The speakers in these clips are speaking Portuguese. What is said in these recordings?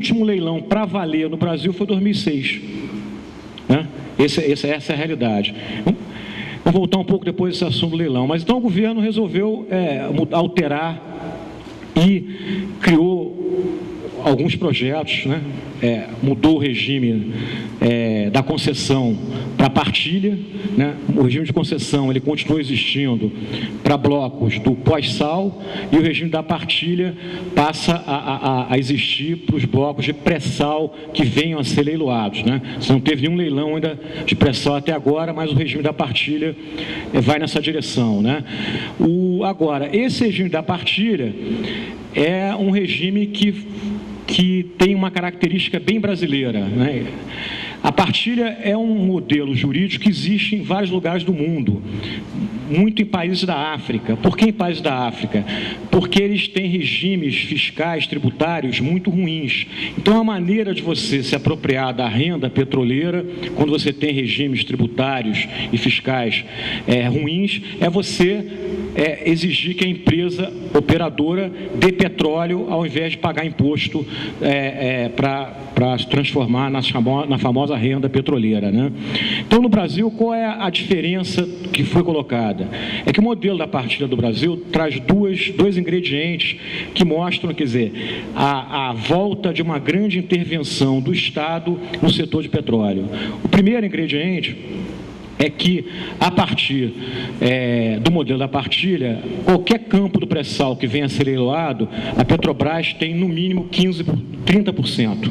último leilão para valer no Brasil foi 2006. Né? Essa é a realidade. Vamos voltar um pouco depois desse assunto do leilão. Mas então o governo resolveu alterar e criou alguns projetos, né? Mudou o regime da concessão para partilha, né? O regime de concessão ele continua existindo para blocos do pós-sal e o regime da partilha passa a existir para os blocos de pré-sal que venham a ser leiloados, né? Você não teve nenhum leilão ainda de pré-sal até agora, mas o regime da partilha vai nessa direção, né? Agora, esse regime da partilha é um regime que tem uma característica bem brasileira, né? A partilha é um modelo jurídico que existe em vários lugares do mundo, muito em países da África. Por que em países da África? Porque eles têm regimes fiscais, tributários muito ruins. Então, a maneira de você se apropriar da renda petroleira, quando você tem regimes tributários e fiscais ruins, é você exigir que a empresa operadora dê petróleo ao invés de pagar imposto para se transformar na famosa renda petroleira, né? Então, no Brasil, qual é a diferença que foi colocada? É que o modelo da partilha do Brasil traz dois ingredientes que mostram, quer dizer, a volta de uma grande intervenção do Estado no setor de petróleo. O primeiro ingrediente é que, a partir do modelo da partilha, qualquer campo do pré-sal que venha a ser leiloado, a Petrobras tem no mínimo 30%.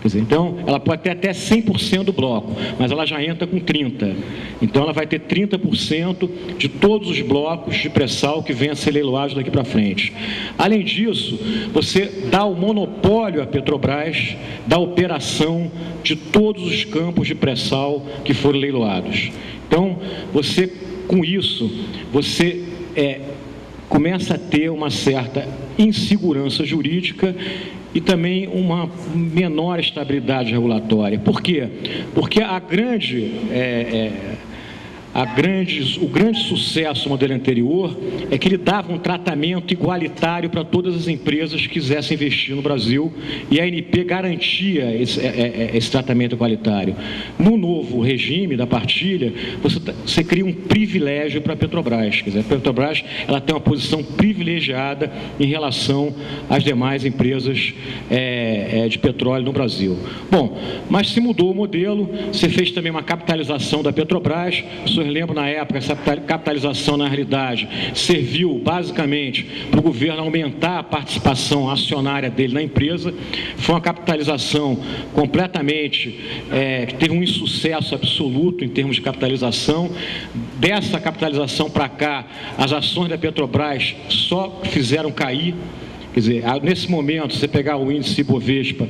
Quer dizer, então, ela pode ter até 100% do bloco, mas ela já entra com 30%. Então, ela vai ter 30% de todos os blocos de pré-sal que venham a ser leiloados daqui para frente. Além disso, você dá o monopólio à Petrobras da operação de todos os campos de pré-sal que foram leiloados. Então, com isso, você começa a ter uma certa insegurança jurídica e também uma menor estabilidade regulatória. Por quê? Porque o grande sucesso do modelo anterior é que ele dava um tratamento igualitário para todas as empresas que quisessem investir no Brasil e a ANP garantia esse tratamento igualitário. No novo regime da partilha, você cria um privilégio para a Petrobras. Quer dizer, a Petrobras ela tem uma posição privilegiada em relação às demais empresas de petróleo no Brasil. Bom, mas se mudou o modelo, você fez também uma capitalização da Petrobras. Eu lembro, na época, essa capitalização, na realidade, serviu basicamente para o governo aumentar a participação acionária dele na empresa. Foi uma capitalização completamente, que teve um insucesso absoluto em termos de capitalização. Dessa capitalização para cá, as ações da Petrobras só fizeram cair. Quer dizer, nesse momento, você pegar o índice Ibovespa,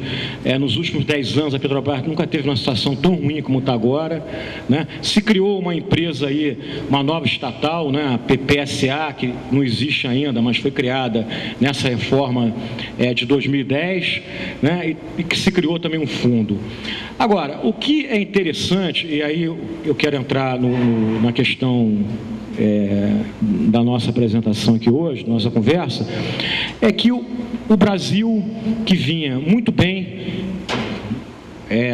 nos últimos 10 anos, a Petrobras nunca teve uma situação tão ruim como está agora, né? Se criou uma empresa aí, uma nova estatal, né? A PPSA, que não existe ainda, mas foi criada nessa reforma de 2010, né? E que se criou também um fundo. Agora, o que é interessante, e aí eu quero entrar na questão da nossa apresentação aqui hoje, nossa conversa, é que o Brasil, que vinha muito bem,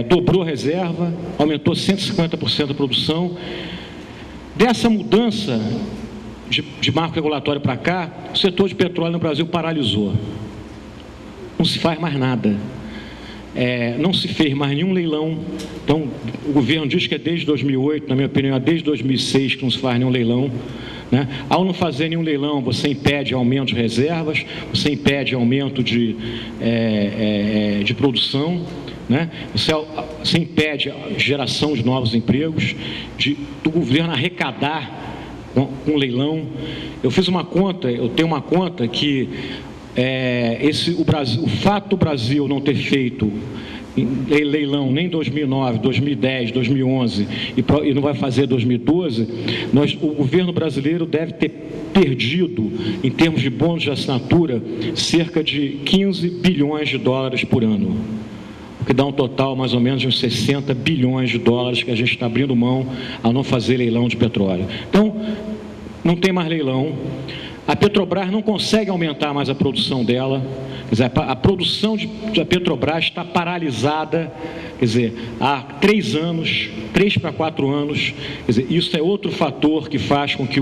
dobrou a reserva, aumentou 150% a produção. Dessa mudança de marco regulatório para cá, o setor de petróleo no Brasil paralisou. Não se faz mais nada. Não se fez mais nenhum leilão. Então, o governo diz que é desde 2008, na minha opinião, é desde 2006 que não se faz nenhum leilão, né? Ao não fazer nenhum leilão, você impede aumento de reservas, você impede aumento de produção, né? Você impede a geração de novos empregos, do governo arrecadar com leilão. Eu fiz uma conta, eu tenho uma conta que o fato do Brasil não ter feito leilão nem em 2009, 2010, 2011 e não vai fazer 2012, o governo brasileiro deve ter perdido, em termos de bônus de assinatura, cerca de 15 bilhões de dólares por ano, o que dá um total mais ou menos de uns 60 bilhões de dólares que a gente está abrindo mão a não fazer leilão de petróleo. Então, não tem mais leilão. A Petrobras não consegue aumentar mais a produção dela, quer dizer, a produção da Petrobras está paralisada, quer dizer, há 3 para 4 anos, quer dizer, isso é outro fator que faz com que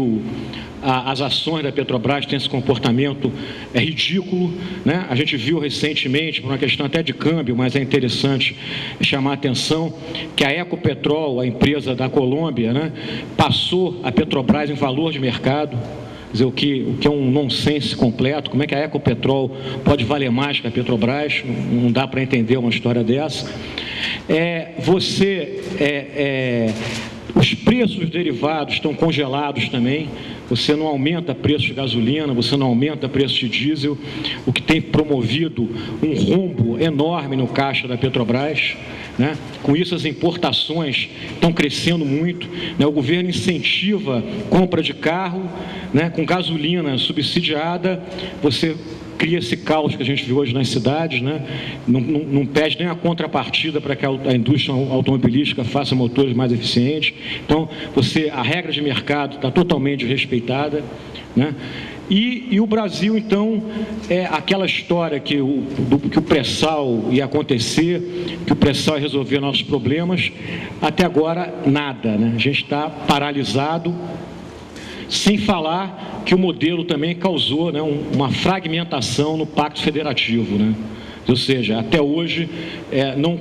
as ações da Petrobras tenham esse comportamento ridículo, né? A gente viu recentemente, por uma questão até de câmbio, mas é interessante chamar a atenção, que a Ecopetrol, a empresa da Colômbia, né, passou a Petrobras em valor de mercado. Quer dizer, o que é um nonsense completo. Como é que a Ecopetrol pode valer mais que a Petrobras? Não dá para entender uma história dessa. Os preços derivados estão congelados também. Você não aumenta preço de gasolina, você não aumenta preço de diesel, o que tem promovido um rombo enorme no caixa da Petrobras, né? Com isso, as importações estão crescendo muito, né? O governo incentiva compra de carro, né? Com gasolina subsidiada, você cria esse caos que a gente viu hoje nas cidades, né? Não pede nem a contrapartida para que a indústria automobilística faça motores mais eficientes. Então, a regra de mercado está totalmente respeitada, né? E o Brasil, então, é aquela história que o pré-sal ia acontecer, que o pré-sal ia resolver nossos problemas, até agora nada, né? A gente está paralisado, sem falar que o modelo também causou, né, uma fragmentação no Pacto Federativo, né? Ou seja, até hoje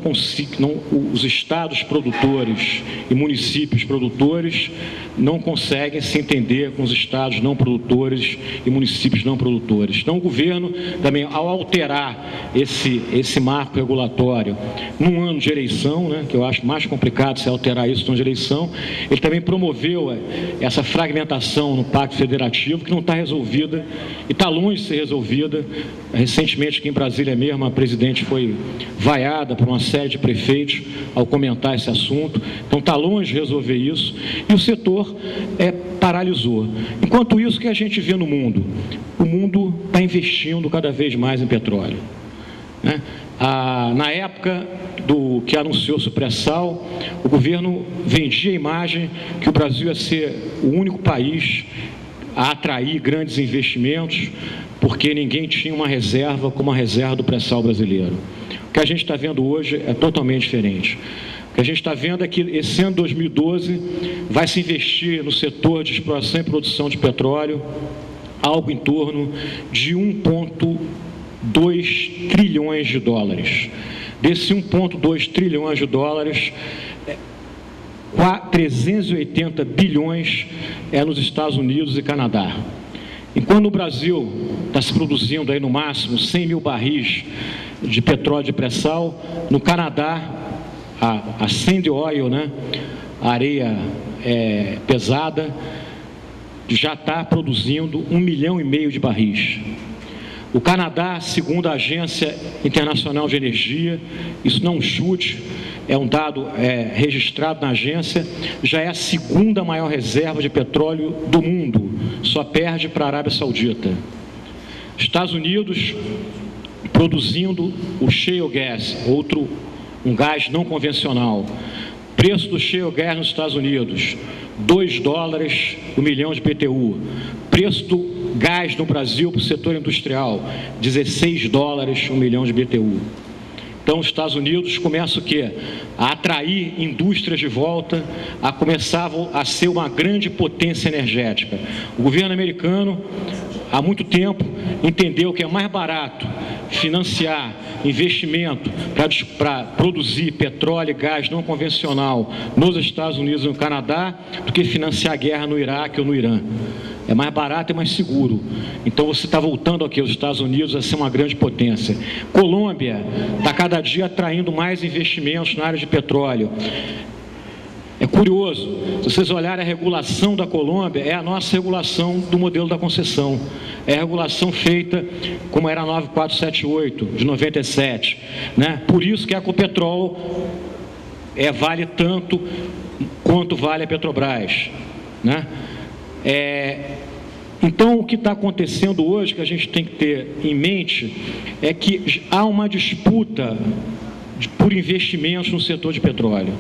os estados produtores e municípios produtores não conseguem se entender com os estados não produtores e municípios não produtores. Então, o governo também, ao alterar esse marco regulatório num ano de eleição, né, que eu acho mais complicado se alterar isso no ano de eleição, ele também promoveu essa fragmentação no Pacto Federativo, que não está resolvida e está longe de ser resolvida. Recentemente, aqui em Brasília mesmo, a presidente foi vaiada por uma série de prefeitos ao comentar esse assunto. Então, está longe de resolver isso. E o setor paralisou. Enquanto isso, o que a gente vê no mundo? O mundo está investindo cada vez mais em petróleo, né? Na época que anunciou-se o pré-sal, o governo vendia a imagem que o Brasil ia ser o único país a atrair grandes investimentos, porque ninguém tinha uma reserva como a reserva do pré-sal brasileiro. O que a gente está vendo hoje é totalmente diferente. O que a gente está vendo é que esse ano 2012 vai se investir no setor de exploração e produção de petróleo algo em torno de 1,2 trilhões de dólares. Desse 1,2 trilhões de dólares, 380 bilhões nos Estados Unidos e Canadá. Enquanto no Brasil está se produzindo aí no máximo 100 mil barris de petróleo de pré-sal, no Canadá, a Sandy Oil, né, a areia pesada, já está produzindo 1,5 milhão de barris. O Canadá, segundo a Agência Internacional de Energia, isso não é um chute, é um dado registrado na agência, já é a segunda maior reserva de petróleo do mundo, só perde para a Arábia Saudita. Estados Unidos produzindo o shale gas, um gás não convencional. Preço do shale gas nos Estados Unidos, $2 o milhão de BTU. Preço do gás no Brasil para o setor industrial, $16 o milhão de BTU. Então, os Estados Unidos começam o quê? A atrair indústrias de volta, começavam a ser uma grande potência energética. O governo americano, há muito tempo, entendeu que é mais barato financiar investimento para produzir petróleo e gás não convencional nos Estados Unidos e no Canadá do que financiar a guerra no Iraque ou no Irã. É mais barato e mais seguro. Então você está voltando aqui aos Estados Unidos a ser uma grande potência. Colômbia está cada dia atraindo mais investimentos na área de petróleo. É curioso, se vocês olharem a regulação da Colômbia, é a nossa regulação do modelo da concessão. É a regulação feita como era a 9478, de 97. Né? Por isso que a Ecopetrol vale tanto quanto vale a Petrobras. Né? Então, o que está acontecendo hoje, que a gente tem que ter em mente, é que há uma disputa por investimentos no setor de petróleo.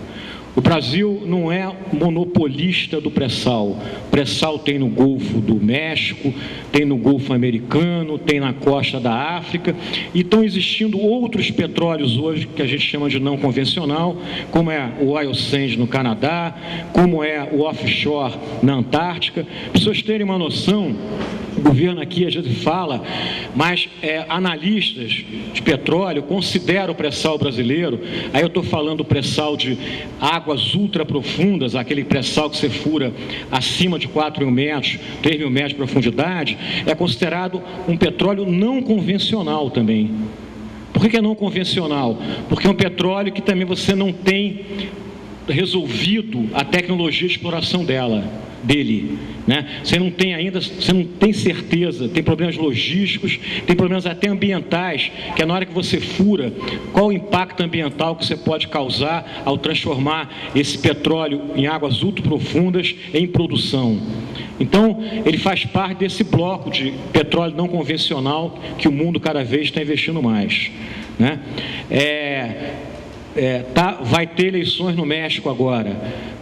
O Brasil não é monopolista do pré-sal. O pré-sal tem no Golfo do México, tem no Golfo Americano, tem na costa da África, e estão existindo outros petróleos hoje que a gente chama de não convencional, como é o oil sands no Canadá, como é o offshore na Antártica. Para vocês terem uma noção, o governo aqui às vezes fala, mas analistas de petróleo consideram o pré-sal brasileiro, aí eu estou falando do pré-sal de águas ultra profundas, aquele pré-sal que você fura acima de 4.000 metros, 3.000 metros de profundidade, é considerado um petróleo não convencional também. Por que é não convencional? Porque é um petróleo que também você não tem resolvido a tecnologia de exploração dele, né? Você não tem ainda, você não tem certeza, tem problemas logísticos, tem problemas até ambientais, que é na hora que você fura, qual o impacto ambiental que você pode causar ao transformar esse petróleo em águas ultra profundas em produção. Então, ele faz parte desse bloco de petróleo não convencional que o mundo cada vez está investindo mais, né? Vai ter eleições no México agora.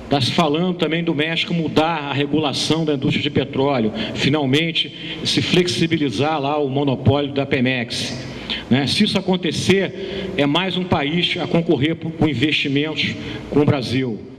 Está se falando também do México mudar a regulação da indústria de petróleo, finalmente se flexibilizar lá o monopólio da Pemex, né? Se isso acontecer, é mais um país a concorrer com investimentos com o Brasil.